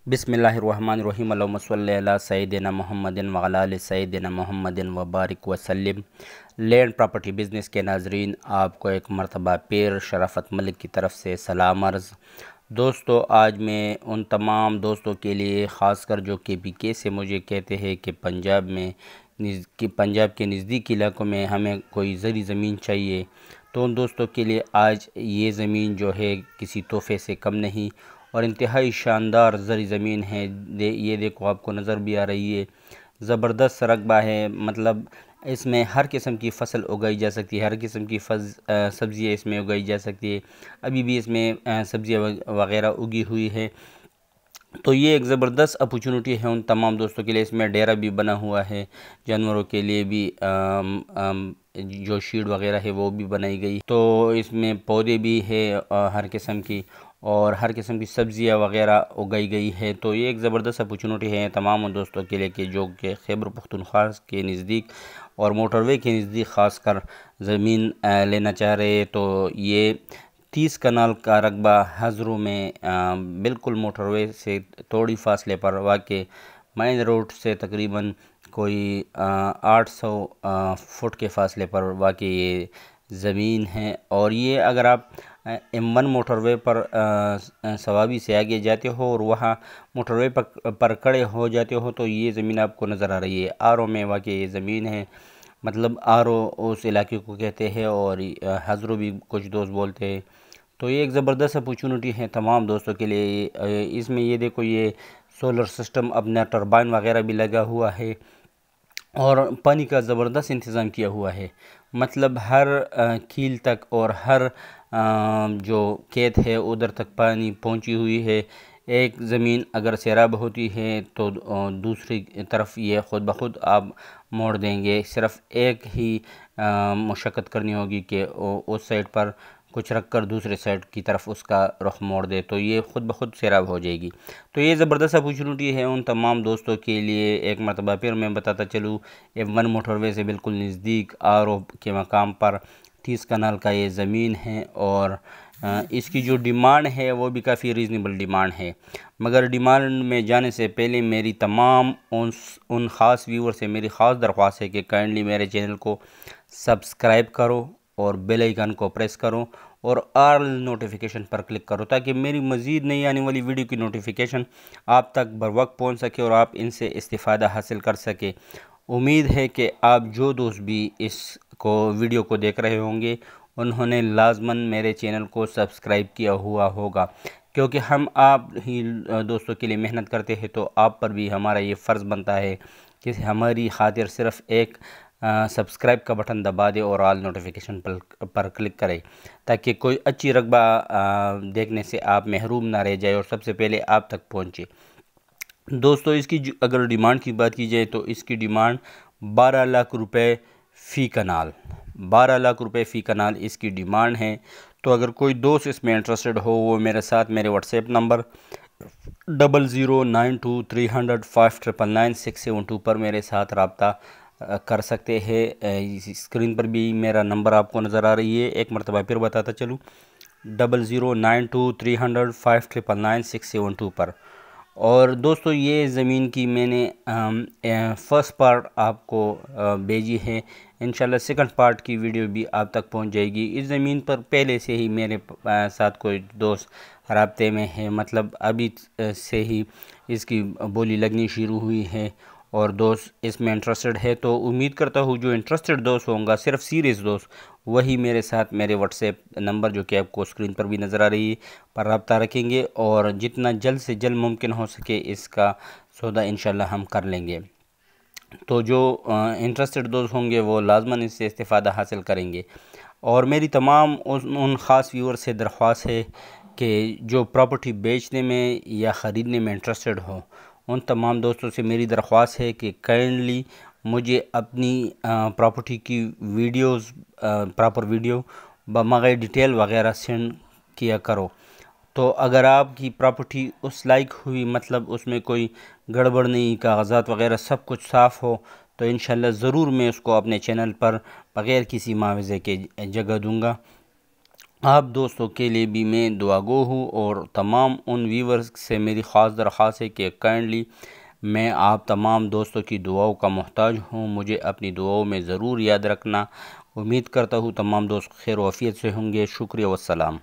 बिस्मिल्लाहिर्रहमानिर्रहीम अल्लाहुम्मा सल्लि अला सय्यिदिना मुहम्मदिन व अला आलि सय्यिदिना मुहम्मदिन व बारिक वसल्लिम। लैंड प्रॉपर्टी बिज़नेस के नाज़रीन, आपको एक मरतबा फिर शराफत मलिक की तरफ से सलाम अर्ज़। दोस्तों, आज मैं उन तमाम दोस्तों के लिए ख़ासकर जो KPK से मुझे कहते हैं कि पंजाब के नज़दीकी इलाकों में हमें कोई ज़री ज़मीन चाहिए, तो उन दोस्तों के लिए आज ये ज़मीन जो है किसी तोहफ़े से कम नहीं और इंतहाई शानदार ज़री ज़मीन है। ये देखो, आपको नज़र भी आ रही है, ज़बरदस्त रकबा है। मतलब इसमें हर किस्म की फ़सल उगाई जा सकती है, हर किस्म की सब्ज़ियाँ इसमें उगाई जा सकती है। अभी भी इसमें सब्ज़ियाँ वगैरह उगी हुई है। तो ये एक ज़बरदस्त अपॉर्चुनिटी है उन तमाम दोस्तों के लिए। इसमें डेरा भी बना हुआ है, जानवरों के लिए भी जो शीड वगैरह है वो भी बनाई गई। तो इसमें पौधे भी है हर किस्म की, और हर किस्म की सब्ज़ियाँ वगैरह उगाई गई है। तो ये एक ज़बरदस्त अपॉर्चुनिटी है तमाम उन दोस्तों के लिए कि जो कि खैबर पख्तूनख्वा के नज़दीक और मोटरवे के नज़दीक ख़ास कर ज़मीन लेना चाह रहे हैं। तो ये 30 कनाल का रकबा हज़रू में बिल्कुल मोटरवे से थोड़ी फासले पर वाक़ मेन रोड से तकरीबन कोई 800 फुट के फासले पर वाक़ ये ज़मीन है। और ये अगर आप M1 मोटरवे पर सवाबी से आगे जाते हो और वहाँ मोटरवे पर खड़े हो जाते हो तो ये ज़मीन आपको नज़र आ रही है। आरो में वाक़ ये ज़मीन है। मतलब आरो उस इलाके को कहते हैं और हज़रू भी कुछ दोस्त बोलते हैं। तो ये एक ज़बरदस्त अपॉर्चुनिटी है तमाम दोस्तों के लिए। इसमें ये देखो, ये सोलर सिस्टम अपना टरबाइन वगैरह भी लगा हुआ है और पानी का ज़बरदस्त इंतज़ाम किया हुआ है। मतलब हर कील तक और हर जो खेत है उधर तक पानी पहुंची हुई है। एक ज़मीन अगर सैराब होती है तो दूसरी तरफ ये ख़ुद ब खुद आप मोड़ देंगे। सिर्फ़ एक ही मशक्क़त करनी होगी कि उस साइड पर कुछ रख कर दूसरे साइड की तरफ उसका रुख मोड़ दे, तो ये ख़ुद ब खुद सैराब हो जाएगी। तो ये ज़बरदस्त अपॉर्चुनिटी है उन तमाम दोस्तों के लिए। एक मरतबा फिर मैं बताता चलूँ, M1 मोटरवे से बिल्कुल नज़दीक आरो के मकाम पर 30 कनाल का ये ज़मीन है और इसकी जो डिमांड है वो भी काफ़ी रीज़नेबल डिमांड है। मगर डिमांड में जाने से पहले मेरी तमाम उन ख़ास व्यूअर से मेरी ख़ास दरख्वास्त है कि काइंडली मेरे चैनल को सब्सक्राइब करो और बेल आइकन को प्रेस करो और ऑल नोटिफिकेशन पर क्लिक करो ताकि मेरी मज़ीद नई आने वाली वीडियो की नोटिफिकेशन आप तक बर वक्त पहुँच सके और आप इनसे इस्तिफ़ादा हासिल कर सके। उम्मीद है कि आप जो दोस्त भी वीडियो को देख रहे होंगे उन्होंने लाजमन मेरे चैनल को सब्सक्राइब किया हुआ होगा, क्योंकि हम आप ही दोस्तों के लिए मेहनत करते हैं। तो आप पर भी हमारा ये फ़र्ज़ बनता है कि हमारी खातिर सिर्फ़ एक सब्सक्राइब का बटन दबा दे और ऑल नोटिफिकेशन पर क्लिक करें ताकि कोई अच्छी रकबा देखने से आप महरूम ना रह जाए और सबसे पहले आप तक पहुँचे। दोस्तों, इसकी अगर डिमांड की बात की जाए तो इसकी डिमांड 12 लाख रुपए फ़ी कनाल, 12 लाख रुपए फ़ी कनाल इसकी डिमांड है। तो अगर कोई दोस्त इसमें इंटरेस्टेड हो वो मेरे साथ मेरे व्हाट्सएप नंबर 00923005999672 पर मेरे साथ रब्ता कर सकते हैं। स्क्रीन पर भी मेरा नंबर आपको नज़र आ रही है। एक मरतबा फिर बताता चलूँ, 00923005999672 पर। और दोस्तों, ये ज़मीन की मैंने फ़र्स्ट पार्ट आपको भेजी है। इंशाल्लाह सेकंड पार्ट की वीडियो भी आप तक पहुंच जाएगी। इस ज़मीन पर पहले से ही मेरे साथ कोई दोस्त राब्ते में है, मतलब अभी से ही इसकी बोली लगनी शुरू हुई है और दोस्त इसमें इंटरेस्टेड है। तो उम्मीद करता हूँ जो इंटरेस्टेड दोस्त होंगे, सिर्फ सीरियस दोस्त, वही मेरे साथ मेरे व्हाट्सएप नंबर जो कि आपको स्क्रीन पर भी नज़र आ रही है पर रब्ता रखेंगे और जितना जल्द से जल्द मुमकिन हो सके इसका सौदा इंशाल्लाह हम कर लेंगे। तो जो इंटरेस्टेड दोस्त होंगे वो लाजमन इससे इस्तिफ़ादा हासिल करेंगे। और मेरी तमाम उन ख़ास व्यूअर से दरख्वास्त है कि जो प्रॉपर्टी बेचने में या ख़रीदने में इंटरेस्टेड हो, उन तमाम दोस्तों से मेरी दरख्वास्त है कि काइंडली मुझे अपनी प्रॉपर्टी की वीडियोस, प्रॉपर वीडियो बमग़ैर डिटेल वगैरह सेंड किया करो। तो अगर आपकी प्रॉपर्टी उस लायक हुई, मतलब उसमें कोई गड़बड़ नहीं, कागज़ात वगैरह सब कुछ साफ़ हो, तो इंशाल्लाह ज़रूर मैं उसको अपने चैनल पर बग़ैर किसी मुआवज़े के जगह दूंगा। آپ دوستوں کے لیے بھی میں دعا گو ہوں، اور تمام ان ویورز سے میری خاص درخواست ہے کہ کائنڈلی میں آپ تمام دوستوں کی دعاؤں کا محتاج ہوں، مجھے اپنی دعاؤں میں ضرور یاد رکھنا۔ امید کرتا ہوں تمام دوست خیر و عافیت سے ہوں گے۔ شکریہ والسلام۔